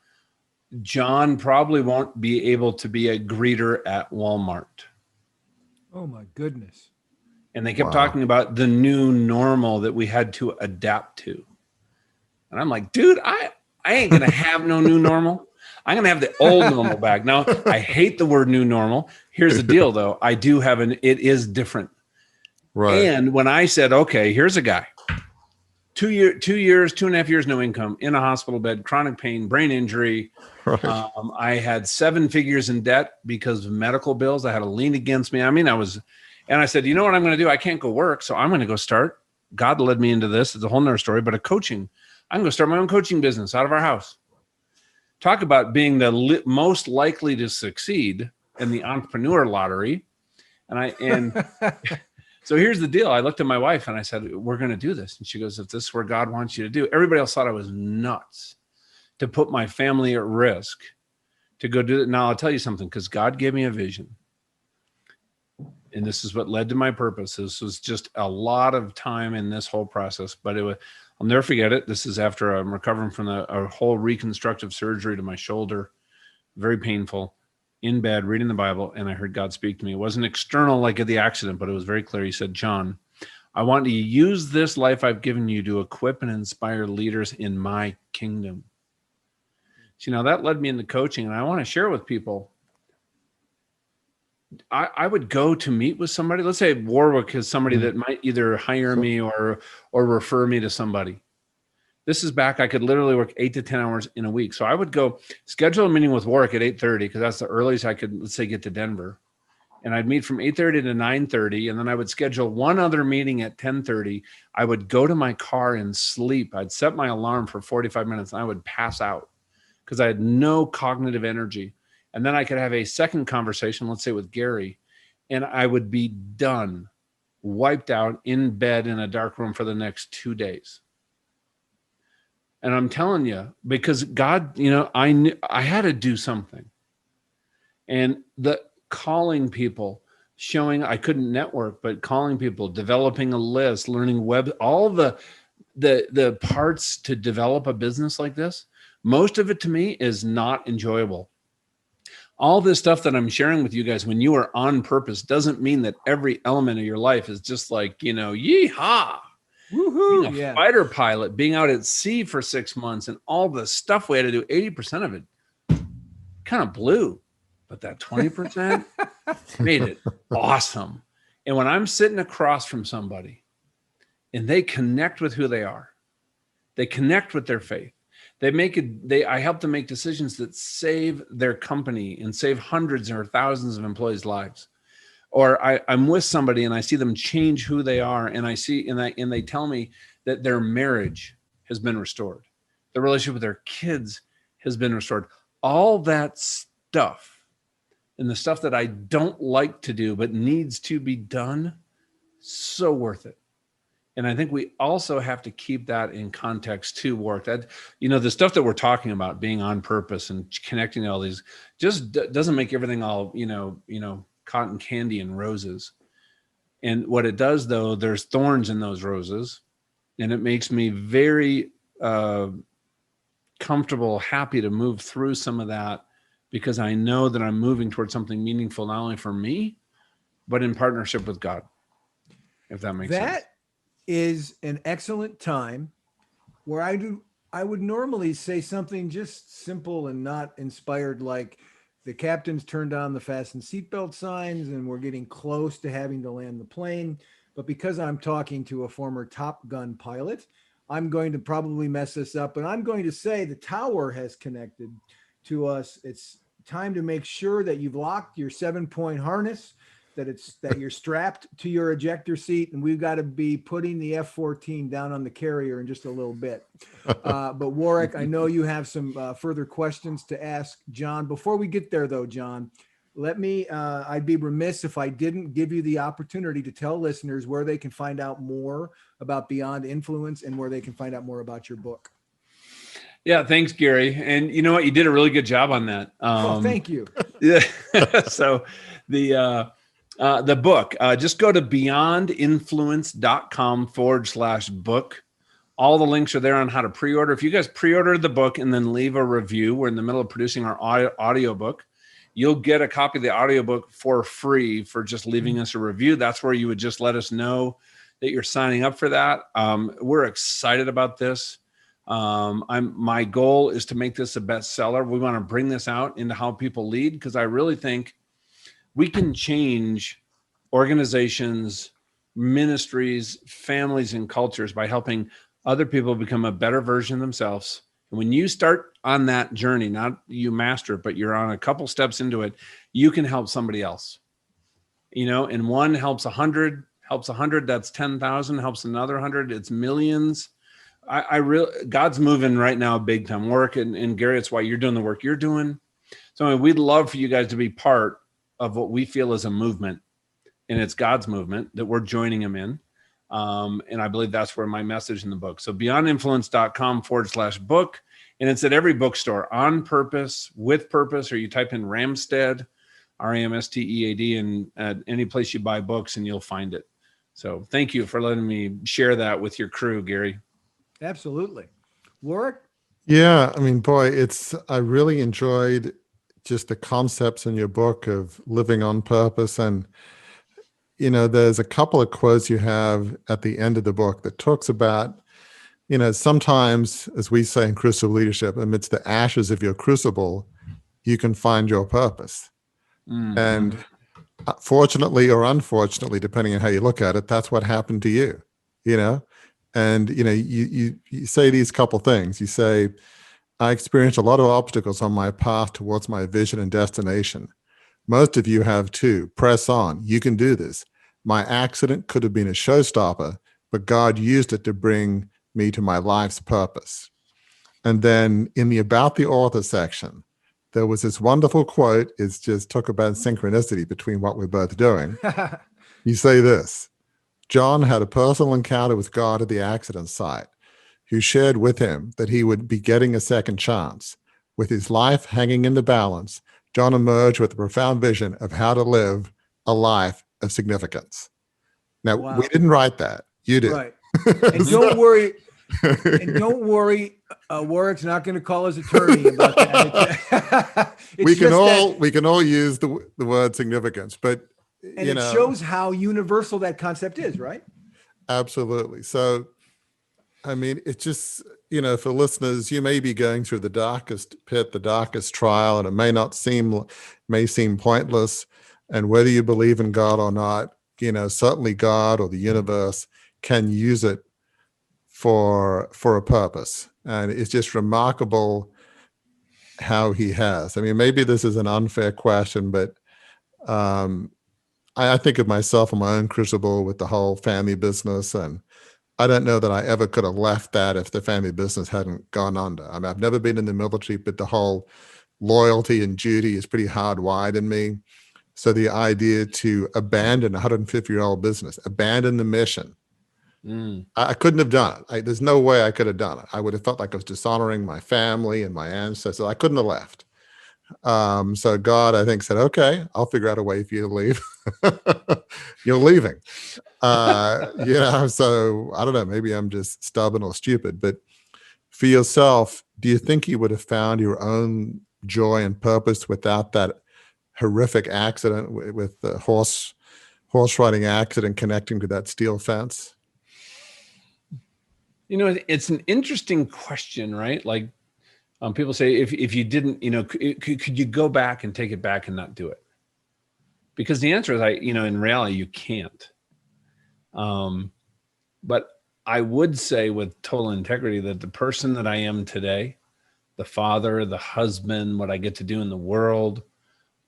John probably won't be able to be a greeter at Walmart." Oh my goodness. And they kept Wow. talking about the new normal that we had to adapt to. And I'm like, dude, I ain't going to have no new normal. I'm going to have the old normal back. Now, I hate the word new normal. Here's the deal, though. I do have it is different. Right. And when I said, okay, here's a guy, 2 years, 2.5 years, no income, in a hospital bed, chronic pain, brain injury. Right. I had 7 figures in debt because of medical bills. I had a lien against me. I mean, and I said, you know what I'm going to do? I can't go work. So I'm going to go start. God led me into this. It's a whole nother story, but I'm going to start my own coaching business out of our house. Talk about being the most likely to succeed in the entrepreneur lottery. And so here's the deal. I looked at my wife and I said, we're going to do this. And she goes, if this is where God wants you to do. Everybody else thought I was nuts to put my family at risk to go do it. Now I'll tell you something, because God gave me a vision. And this is what led to my purpose. This was just a lot of time in this whole process, but I'll never forget it. This is after I'm recovering from a whole reconstructive surgery to my shoulder, very painful, in bed, reading the Bible. And I heard God speak to me. It wasn't external like at the accident, but it was very clear. He said, John, I want to use this life I've given you to equip and inspire leaders in my kingdom. So, that led me into coaching. And I want to share with people, I would go to meet with somebody. Let's say Warwick is somebody that might either hire me or refer me to somebody. This is back. I could literally work 8 to 10 hours in a week. So I would go schedule a meeting with Warwick at 8:30, because that's the earliest I could, let's say, get to Denver. And I'd meet from 8:30 to 9:30. And then I would schedule one other meeting at 10:30. I would go to my car and sleep. I'd set my alarm for 45 minutes and I would pass out because I had no cognitive energy. And then I could have a second conversation, let's say with Gary, and I would be done, wiped out in bed in a dark room for the next 2 days. And I'm telling you, because God, you know, I knew I had to do something. And the calling people, showing I couldn't network, but calling people, developing a list, learning web, all the parts to develop a business like this, most of it to me is not enjoyable. All this stuff that I'm sharing with you guys, when you are on purpose, doesn't mean that every element of your life is just like, you know, yeehaw. Being Woohoo! a Yeah. fighter pilot, being out at sea for 6 months, and all the stuff we had to do, 80% of it kind of blew, but that 20% made it awesome. And when I'm sitting across from somebody and they connect with who they are, they connect with their faith, I help them make decisions that save their company and save hundreds or thousands of employees' lives. Or I'm with somebody and I see them change who they are, and and they tell me that their marriage has been restored, the relationship with their kids has been restored. All that stuff, and the stuff that I don't like to do but needs to be done, so worth it. And I think we also have to keep that in context too, work that, you know, the stuff that we're talking about, being on purpose and connecting to all these, just doesn't make everything all, cotton candy and roses. And what it does, though, there's thorns in those roses, and it makes me very comfortable, happy to move through some of that, because I know that I'm moving towards something meaningful, not only for me, but in partnership with God, if that makes sense. That is an excellent time where I would normally say something just simple and not inspired, like the captain's turned on the fasten seatbelt signs and we're getting close to having to land the plane. But because I'm talking to a former Top Gun pilot, I'm going to probably mess this up, and I'm going to say the tower has connected to us. It's time to make sure that you've locked your 7-point harness, that you're strapped to your ejector seat, and we've got to be putting the F-14 down on the carrier in just a little bit. But Warwick, I know you have some further questions to ask John. Before we get there, though, John, I'd be remiss if I didn't give you the opportunity to tell listeners where they can find out more about Beyond Influence and where they can find out more about your book. Yeah, thanks, Gary. And you know what? You did a really good job on that. Thank you. Yeah. So the book, just go to beyondinfluence.com/book. All the links are there on how to pre-order. If you guys pre-order the book and then leave a review, we're in the middle of producing our audio book. You'll get a copy of the audiobook for free for just leaving us a review. That's where you would just let us know that you're signing up for that. We're excited about this. My goal is to make this a bestseller. We want to bring this out into how people lead, because I really think we can change organizations, ministries, families, and cultures by helping other people become a better version of themselves. And when you start on that journey, not you master it, but you're on a couple steps into it, you can help somebody else. And one helps 100, that's 10,000, helps another 100, it's millions. God's moving right now big time work. And Gary, it's why you're doing the work you're doing. So we'd love for you guys to be part of what we feel is a movement, and it's God's movement that we're joining him in. And I believe that's where my message in the book. So beyondinfluence.com/book. And it's at every bookstore, On Purpose, With Purpose, or you type in Ramstead, Ramstead, and at any place you buy books, and you'll find it. So thank you for letting me share that with your crew, Gary. Absolutely. Warwick? Yeah, I mean, boy, I really enjoyed just the concepts in your book of living on purpose. And, there's a couple of quotes you have at the end of the book that talks about, sometimes, as we say in Crucible Leadership, amidst the ashes of your crucible, you can find your purpose. Mm-hmm. And fortunately or unfortunately, depending on how you look at it, that's what happened to you, And, you say these couple things. You say, I experienced a lot of obstacles on my path towards my vision and destination. Most of you have too. Press on. You can do this. My accident could have been a showstopper, but God used it to bring me to my life's purpose. And then in the About the Author section, there was this wonderful quote. It's just talk about synchronicity between what we're both doing. You say this: John had a personal encounter with God at the accident site. who shared with him that he would be getting a second chance. With his life hanging in the balance, John emerged with a profound vision of how to live a life of significance. Now, Wow. we didn't write that. You did. Right. And don't worry. And don't worry, Warwick's not going to call his attorney about that. we can all use the word significance, but and it shows how universal that concept is, right? Absolutely. So, I mean, it's just, for listeners, you may be going through the darkest pit, the darkest trial, and it may seem pointless. And whether you believe in God or not, certainly God or the universe can use it for a purpose. And it's just remarkable how he has. I mean, maybe this is an unfair question, but I think of myself in my own crucible with the whole family business, and I don't know that I ever could have left that if the family business hadn't gone under. I mean, I've never been in the military, but the whole loyalty and duty is pretty hardwired in me. So the idea to abandon a 150-year-old business, abandon the mission, I couldn't have done it. There's no way I could have done it. I would have felt like I was dishonoring my family and my ancestors. I couldn't have left. So God, I think, said, okay, I'll figure out a way for you to leave. You're leaving. So I don't know, maybe I'm just stubborn or stupid, but for yourself, do you think you would have found your own joy and purpose without that horrific accident with the horse riding accident connecting to that steel fence? It's an interesting question, right? Like people say, if you didn't, could you go back and take it back and not do it? Because the answer is, in reality, you can't. But I would say with total integrity that the person that I am today, the father, the husband, what I get to do in the world,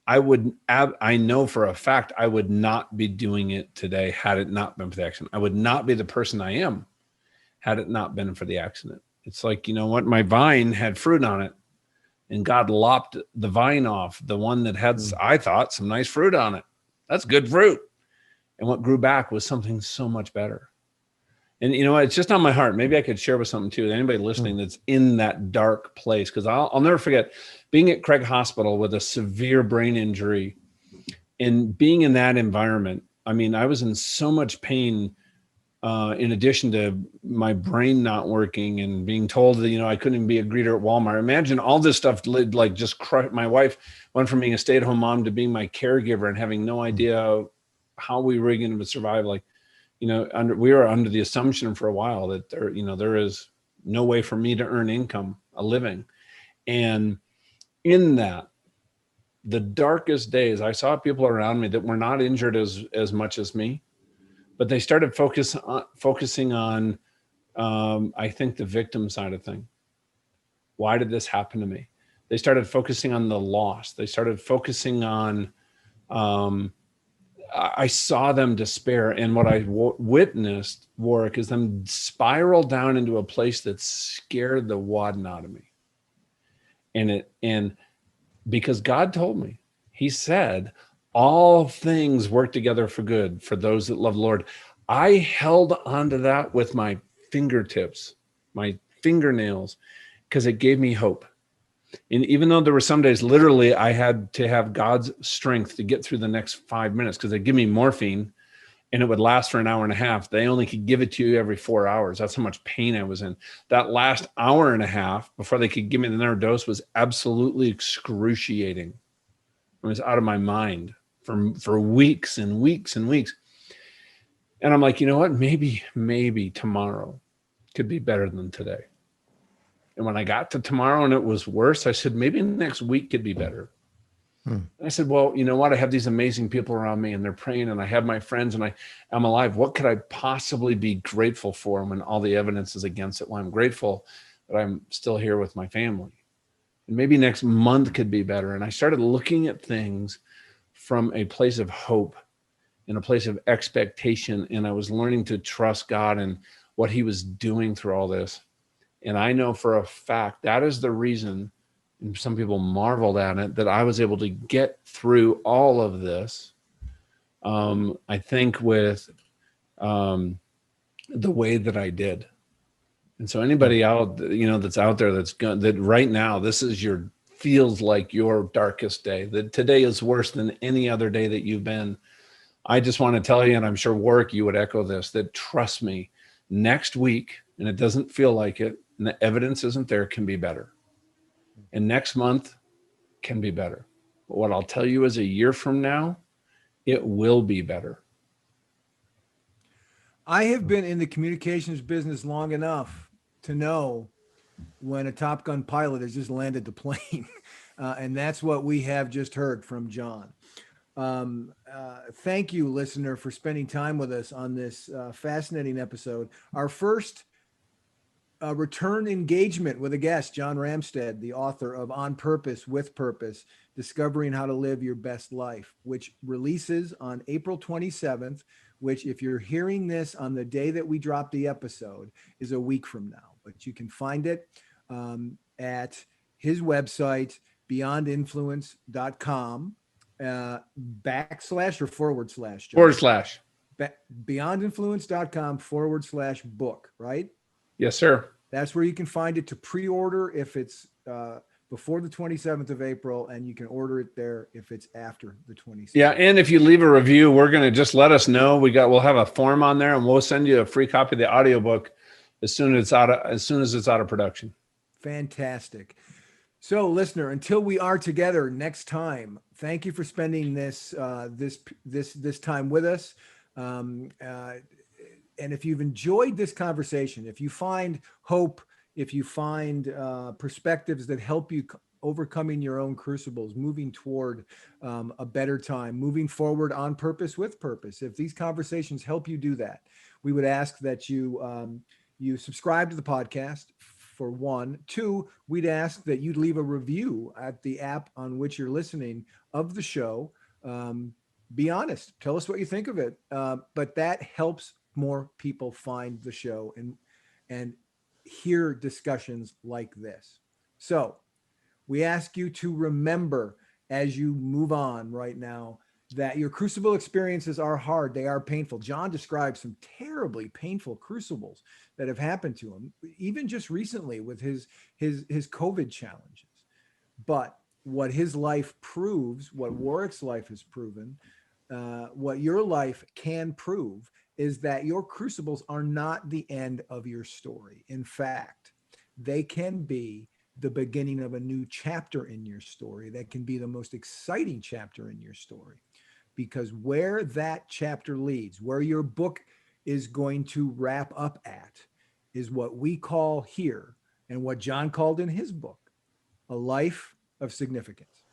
I know for a fact I would not be doing it today had it not been for the accident. I would not be the person I am had it not been for the accident. It's like, my vine had fruit on it, and God lopped the vine off, the one that had, I thought, some nice fruit on it. That's good fruit. And what grew back was something so much better. And it's just on my heart. Maybe I could share with something too, with anybody listening that's in that dark place. Because I'll never forget being at Craig Hospital with a severe brain injury and being in that environment. I mean, I was in so much pain in addition to my brain not working and being told that, I couldn't even be a greeter at Walmart. Imagine all this stuff like just crushed. My wife went from being a stay-at-home mom to being my caregiver and having no idea how we were going to survive. Like, we were under the assumption for a while that there is no way for me to earn income, a living. And in that, the darkest days, I saw people around me that were not injured as much as me, but they started focusing on, I think, the victim side of thing. Why did this happen to me? They started focusing on the loss. They started focusing on, I saw them despair. And what I witnessed, Warwick, is them spiral down into a place that scared the wadding out of me. And because God told me, he said, all things work together for good for those that love the Lord. I held onto that with my fingertips, my fingernails, because it gave me hope. And even though there were some days, literally, I had to have God's strength to get through the next 5 minutes, because they'd give me morphine and it would last for an hour and a half. They only could give it to you every 4 hours. That's how much pain I was in. That last hour and a half before they could give me the next dose was absolutely excruciating. I was out of my mind for weeks and weeks and weeks. And I'm like, you know what? Maybe tomorrow could be better than today. And when I got to tomorrow and it was worse, I said, maybe next week could be better. And I said, well, you know what? I have these amazing people around me and they're praying, and I have my friends, and I'm alive. What could I possibly be grateful for when all the evidence is against it? Well, I'm grateful that I'm still here with my family. And maybe next month could be better. And I started looking at things from a place of hope, in a place of expectation. And I was learning to trust God and what he was doing through all this. And I know for a fact that is the reason, and some people marveled at it, that I was able to get through all of this. I think with the way that I did. And so anybody out, that's out there that right now, this is feels like your darkest day, that today is worse than any other day that you've been. I just want to tell you, and I'm sure Warwick, you would echo this, that trust me, next week, and it doesn't feel like it, and the evidence isn't there, can be better. And next month can be better. But what I'll tell you is a year from now, it will be better. I have been in the communications business long enough to know when a Top Gun pilot has just landed the plane. And that's what we have just heard from John. Thank you, listener, for spending time with us on this fascinating episode. Our first return engagement with a guest, John Ramstead, the author of On Purpose, With Purpose, Discovering How to Live Your Best Life, which releases on April 27th, which, if you're hearing this on the day that we drop the episode, is a week from now. But you can find it at his website, beyondinfluence.com, backslash or forward slash? John? Forward slash. Beyondinfluence.com/book, right? Yes, sir. That's where you can find it to pre-order if it's before the 27th of April, and you can order it there if it's after the 27th. Yeah, and if you leave a review, we're going to just let us know. We'll have a form on there, and we'll send you a free copy of the audiobook as soon as it's out of production. Fantastic. So, listener, until we are together next time, thank you for spending this time with us. And if you've enjoyed this conversation, if you find hope, if you find perspectives that help you overcoming your own crucibles, moving toward a better time, moving forward on purpose with purpose, if these conversations help you do that, we would ask that you subscribe to the podcast, for one. Two, we'd ask that you'd leave a review at the app on which you're listening of the show. Be honest. Tell us what you think of it. But that helps more people find the show and hear discussions like this. So we ask you to remember, as you move on right now, that your crucible experiences are hard. They are painful. John describes some terribly painful crucibles that have happened to him, even just recently with his COVID challenges. But what his life proves, what Warwick's life has proven, what your life can prove, is that your crucibles are not the end of your story. In fact, they can be the beginning of a new chapter in your story. That can be the most exciting chapter in your story. Because where that chapter leads, where your book is going to wrap up at, is what we call here, and what John called in his book, a life of significance.